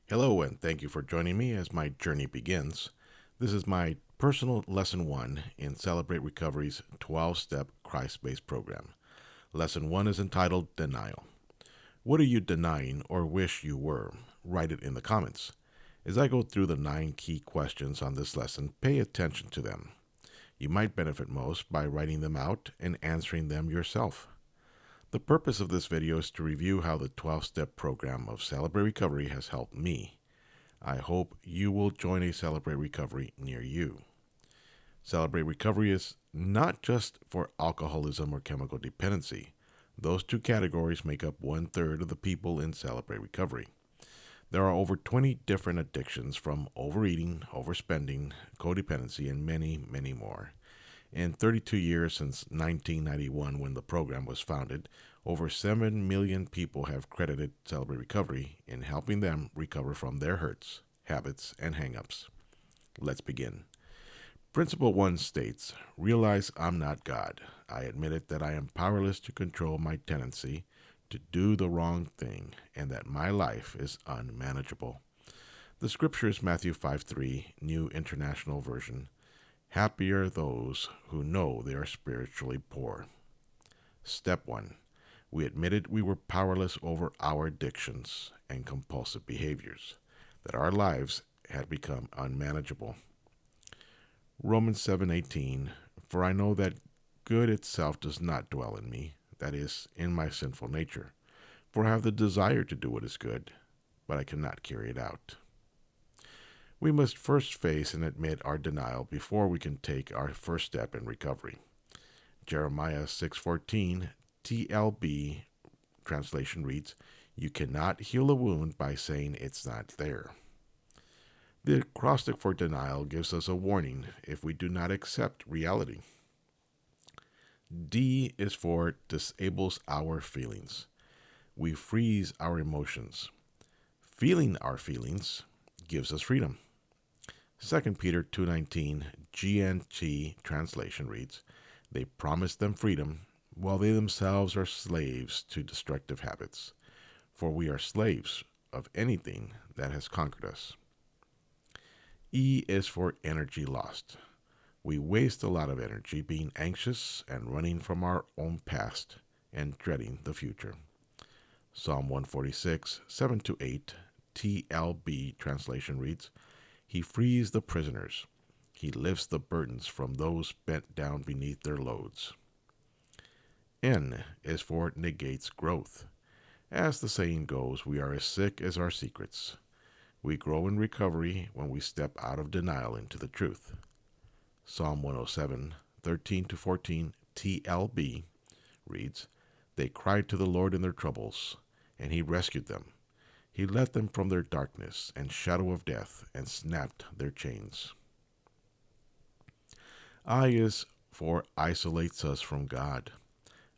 Hello, and thank you for joining me as my journey begins. This is my personal lesson 1 in Celebrate Recovery's 12 step Christ based program. Lesson 1 is entitled Denial. What are you denying or wish you were? Write it in the comments. As I go through the 9 key questions on this lesson, pay attention to them. You might benefit most by writing them out and answering them yourself. The purpose of this video is to review how the 12-step program of Celebrate Recovery has helped me. I hope you will join a Celebrate Recovery near you. Celebrate Recovery is not just for alcoholism or chemical dependency. Those two categories make up 1/3 of the people in Celebrate Recovery. There are over 20 different addictions, from overeating, overspending, codependency, and many, many more. In 32 years since 1991, when the program was founded, over 7 million people have credited Celebrate Recovery in helping them recover from their hurts, habits, and hang-ups. Let's begin. Principle 1 states, realize I'm not God. I admit that I am powerless to control my tendency to do the wrong thing and that my life is unmanageable. The scripture is Matthew 5:3, New International Version. Happy are those who know they are spiritually poor. Step 1. We admitted we were powerless over our addictions and compulsive behaviors, that our lives had become unmanageable. Romans 7:18, for I know that good itself does not dwell in me, that is, in my sinful nature. For I have the desire to do what is good, but I cannot carry it out. We must first face and admit our denial before we can take our first step in recovery. Jeremiah 6:14 TLB translation reads, you cannot heal a wound by saying it's not there. The acrostic for denial gives us a warning if we do not accept reality. D is for disables our feelings. We freeze our emotions. Feeling our feelings gives us freedom. 2 Peter 2:19 GNT translation reads, they promise them freedom while they themselves are slaves to destructive habits. For we are slaves of anything that has conquered us. E is for energy lost. We waste a lot of energy being anxious and running from our own past and dreading the future. Psalm 146, 7-8 TLB translation reads, he frees the prisoners. He lifts the burdens from those bent down beneath their loads. N is for negates growth. As the saying goes, we are as sick as our secrets. We grow in recovery when we step out of denial into the truth. Psalm 107, 13-14 TLB reads, they cried to the Lord in their troubles, and he rescued them. He led them from their darkness and shadow of death and snapped their chains. I is for isolates us from God.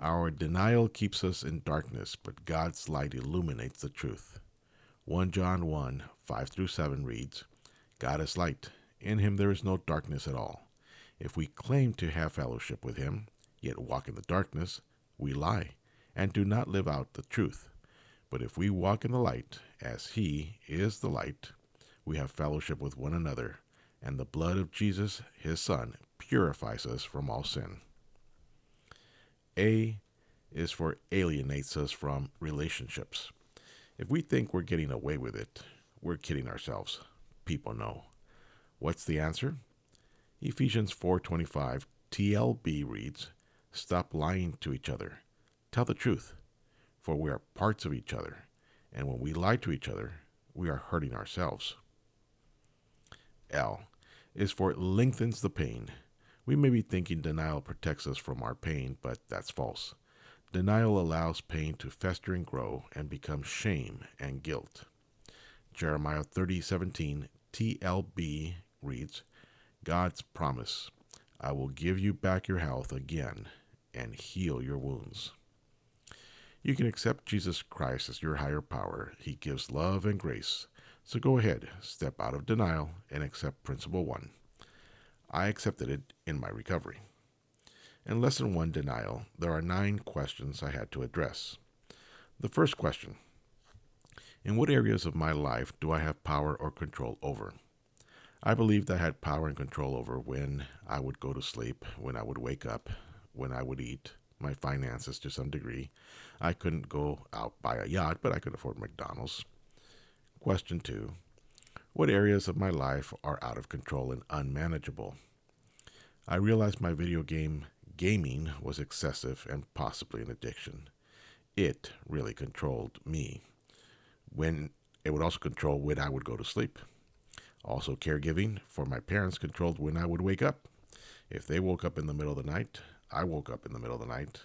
Our denial keeps us in darkness, but God's light illuminates the truth. 1 John 1, 5-7 reads, God is light. In him there is no darkness at all. If we claim to have fellowship with him, yet walk in the darkness, we lie and do not live out the truth. But if we walk in the light, as he is the light, we have fellowship with one another, and the blood of Jesus, his Son, purifies us from all sin. A is for alienates us from relationships. If we think we're getting away with it, we're kidding ourselves. People know. What's the answer? Ephesians 4:25 TLB reads, stop lying to each other. Tell the truth, for we are parts of each other, and when we lie to each other, we are hurting ourselves. L is for lengthens the pain. We may be thinking denial protects us from our pain, but that's false. Denial allows pain to fester and grow and become shame and guilt. Jeremiah 30:17 TLB reads, God's promise, I will give you back your health again and heal your wounds. You can accept Jesus Christ as your higher power. He gives love and grace. So go ahead, step out of denial and accept Principle 1. I accepted it in my recovery. In Lesson 1, Denial, there are 9 questions I had to address. The first question, In what areas of my life do I have power or control over? I believed I had power and control over when I would go to sleep, when I would wake up, when I would eat, my finances to some degree. I couldn't go out buy a yacht, but I could afford McDonald's. Question 2. What areas of my life are out of control and unmanageable? I realized my video game gaming was excessive and possibly an addiction. It really controlled me. When it would also control when I would go to sleep. Also, caregiving for my parents controlled when I would wake up. If they woke up in the middle of the night, I woke up in the middle of the night.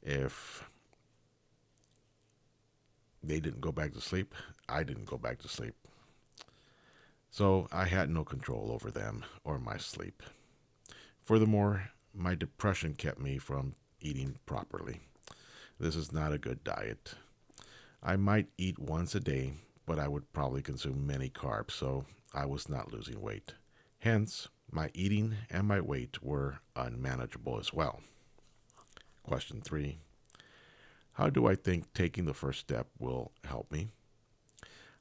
If they didn't go back to sleep, I didn't go back to sleep. So I had no control over them or my sleep. Furthermore, my depression kept me from eating properly. This is not a good diet. I might eat once a day, but I would probably consume many carbs, so I was not losing weight. Hence, my eating and my weight were unmanageable as well. Question 3. How do I think taking the first step will help me?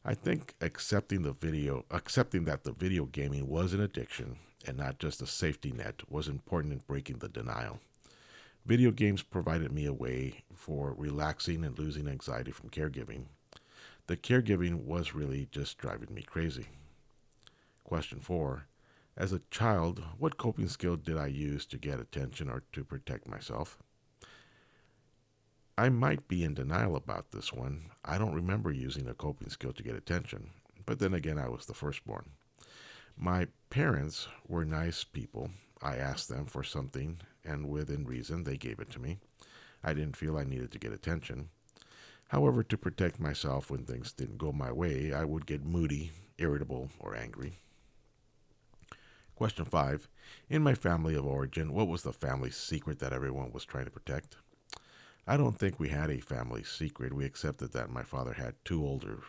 I think accepting that the video gaming was an addiction and not just a safety net was important in breaking the denial. Video games provided me a way for relaxing and losing anxiety from caregiving. The caregiving was really just driving me crazy. Question 4. As a child, what coping skill did I use to get attention or to protect myself? I might be in denial about this one. I don't remember using a coping skill to get attention. But then again, I was the firstborn. My parents were nice people. I asked them for something, and within reason, they gave it to me. I didn't feel I needed to get attention. However, to protect myself when things didn't go my way, I would get moody, irritable, or angry. Question 5. In my family of origin, what was the family secret that everyone was trying to protect? I don't think we had a family secret. We accepted that my father had 2 older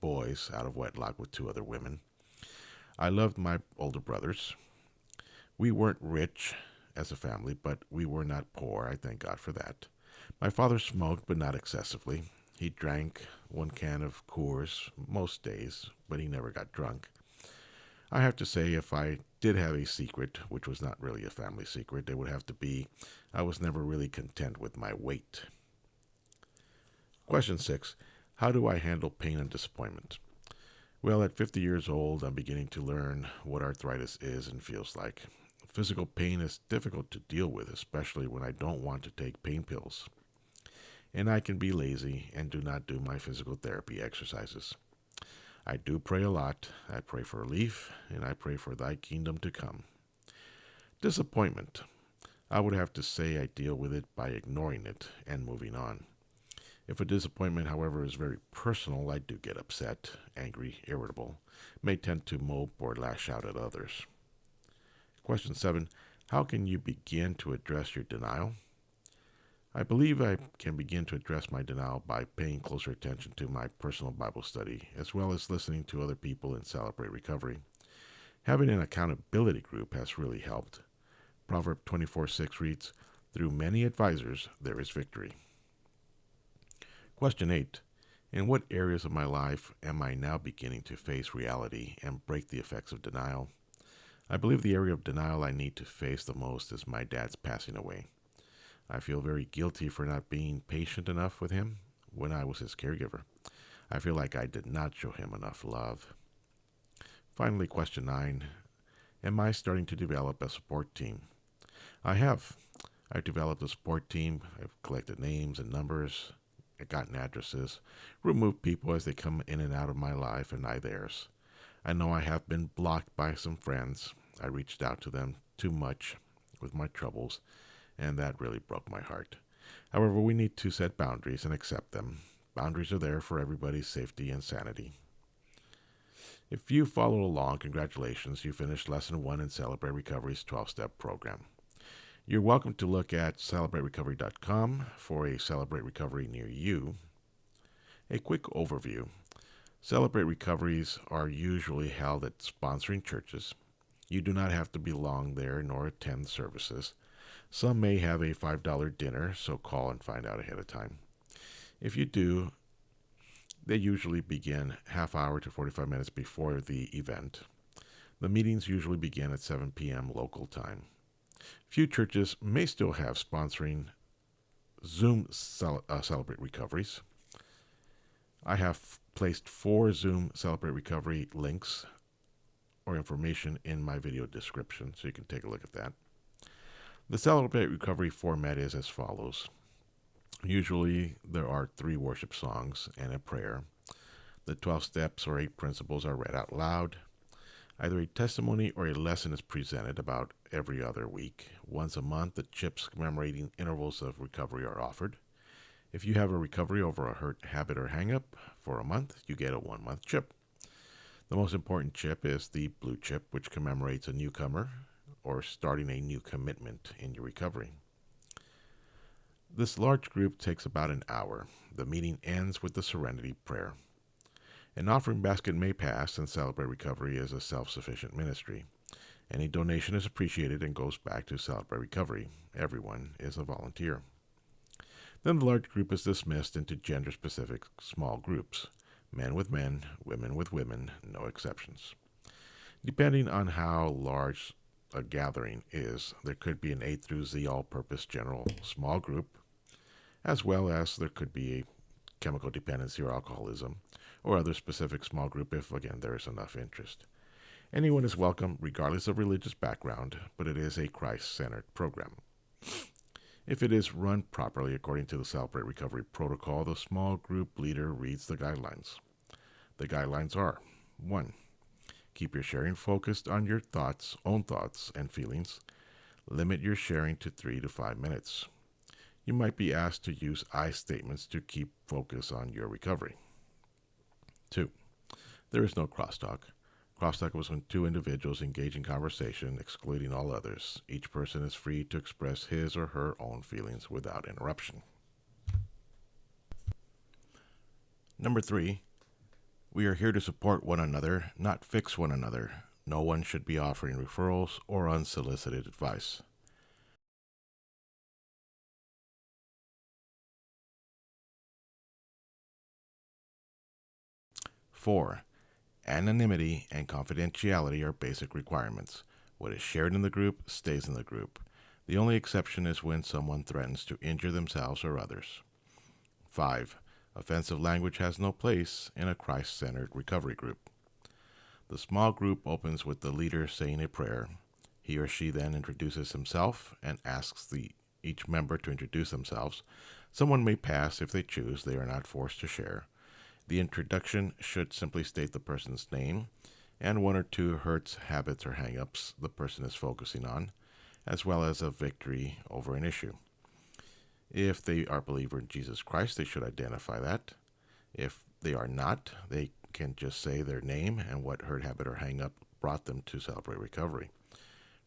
boys out of wedlock with 2 other women. I loved my older brothers. We weren't rich as a family, but we were not poor. I thank God for that. My father smoked, but not excessively. He drank 1 can of Coors most days, but he never got drunk. I have to say, if I did have a secret, which was not really a family secret, it would have to be I was never really content with my weight. Question 6. How do I handle pain and disappointment? Well, at 50 years old, I'm beginning to learn what arthritis is and feels like. Physical pain is difficult to deal with, especially when I don't want to take pain pills. And I can be lazy and do not do my physical therapy exercises. I do pray a lot. I pray for relief, and I pray for thy kingdom to come. Disappointment. I would have to say I deal with it by ignoring it and moving on. If a disappointment, however, is very personal, I do get upset, angry, irritable, may tend to mope or lash out at others. Question 7. How can you begin to address your denial? I believe I can begin to address my denial by paying closer attention to my personal Bible study, as well as listening to other people in Celebrate Recovery. Having an accountability group has really helped. Proverb 24:6 reads, "Through many advisors there is victory." Question 8. In what areas of my life am I now beginning to face reality and break the effects of denial? I believe the area of denial I need to face the most is my dad's passing away. I feel very guilty for not being patient enough with him when I was his caregiver. I feel like I did not show him enough love. Finally, question 9. Am I starting to develop a support team? I have. I've developed a support team. I've collected names and numbers. I've gotten addresses. Removed people as they come in and out of my life and I theirs. I know I have been blocked by some friends. I reached out to them too much with my troubles, and that really broke my heart. However, we need to set boundaries and accept them. Boundaries are there for everybody's safety and sanity. If you followed along, congratulations, you finished Lesson 1 in Celebrate Recovery's 12-step program. You're welcome to look at celebraterecovery.com for a Celebrate Recovery near you. A quick overview. Celebrate Recoveries are usually held at sponsoring churches. You do not have to belong there nor attend services. Some may have a $5 dinner, so call and find out ahead of time. If you do, They usually begin half hour to 45 minutes before the event. The meetings usually begin at 7 p.m. local time. Few churches may still have sponsoring Zoom Celebrate Recoveries. I have placed 4 Zoom Celebrate Recovery links or information in my video description, so you can take a look at that. The Celebrate Recovery format is as follows. Usually there are 3 worship songs and a prayer. The 12 steps or 8 principles are read out loud. Either a testimony or a lesson is presented about every other week. Once a month, the chips commemorating intervals of recovery are offered. If you have a recovery over a hurt habit or hang-up for a month, you get a 1-month chip. The most important chip is the blue chip, which commemorates a newcomer or starting a new commitment in your recovery. This large group takes about an hour. The meeting ends with the Serenity Prayer. An offering basket may pass, and Celebrate Recovery is a self-sufficient ministry. Any donation is appreciated and goes back to Celebrate Recovery. Everyone is a volunteer. Then the large group is dismissed into gender-specific small groups. Men with men, women with women, no exceptions. Depending on how large a gathering is, there could be an A through Z all-purpose general small group, as well as there could be a chemical dependency or alcoholism, or other specific small group if, again, there is enough interest. Anyone is welcome, regardless of religious background, but it is a Christ-centered program. If it is run properly according to the Celebrate Recovery protocol, the small group leader reads the guidelines. The guidelines are: 1. Keep your sharing focused on your own thoughts and feelings. Limit your sharing to 3 to 5 minutes. You might be asked to use I statements to keep focus on your recovery. 2. There is no crosstalk. Crosstalk was when 2 individuals engage in conversation, excluding all others. Each person is free to express his or her own feelings without interruption. Number 3, we are here to support one another, not fix one another. No one should be offering referrals or unsolicited advice. Four, anonymity and confidentiality are basic requirements. What is shared in the group stays in the group. The only exception is when someone threatens to injure themselves or others. 5. Offensive language has no place in a Christ-centered recovery group. The small group opens with the leader saying a prayer. He or she then introduces himself and asks each member to introduce themselves. Someone may pass if they choose. They are not forced to share. The introduction should simply state the person's name and 1 or 2 hurts, habits, or hang-ups the person is focusing on, as well as a victory over an issue. If they are a believer in Jesus Christ, they should identify that. If they are not, they can just say their name and what hurt, habit, or hang-up brought them to Celebrate Recovery.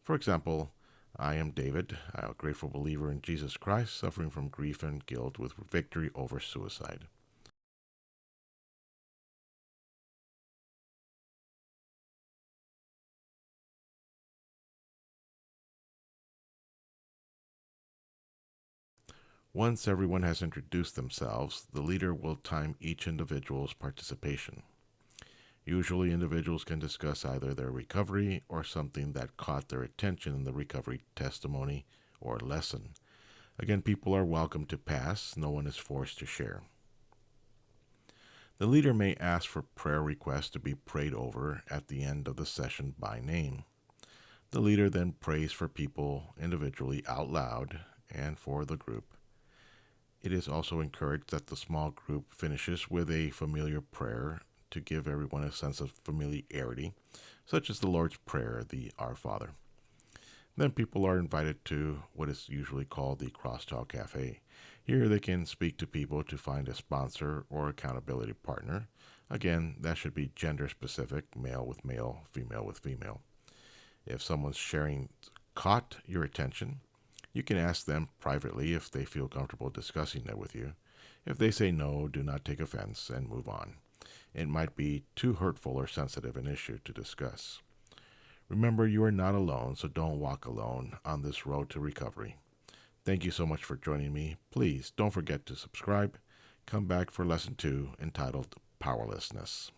For example, I am David, a grateful believer in Jesus Christ, suffering from grief and guilt with victory over suicide. Once everyone has introduced themselves, the leader will time each individual's participation. Usually, individuals can discuss either their recovery or something that caught their attention in the recovery testimony or lesson. Again, people are welcome to pass. No one is forced to share. The leader may ask for prayer requests to be prayed over at the end of the session by name. The leader then prays for people individually out loud and for the group. It is also encouraged that the small group finishes with a familiar prayer to give everyone a sense of familiarity, such as the Lord's Prayer, the Our Father. Then people are invited to what is usually called the Crosstalk Cafe. Here they can speak to people to find a sponsor or accountability partner. Again, that should be gender specific, male with male, female with female. If someone's sharing caught your attention, you can ask them privately if they feel comfortable discussing that with you. If they say no, do not take offense and move on. It might be too hurtful or sensitive an issue to discuss. Remember, you are not alone, so don't walk alone on this road to recovery. Thank you so much for joining me. Please don't forget to subscribe. Come back for lesson 2 entitled powerlessness.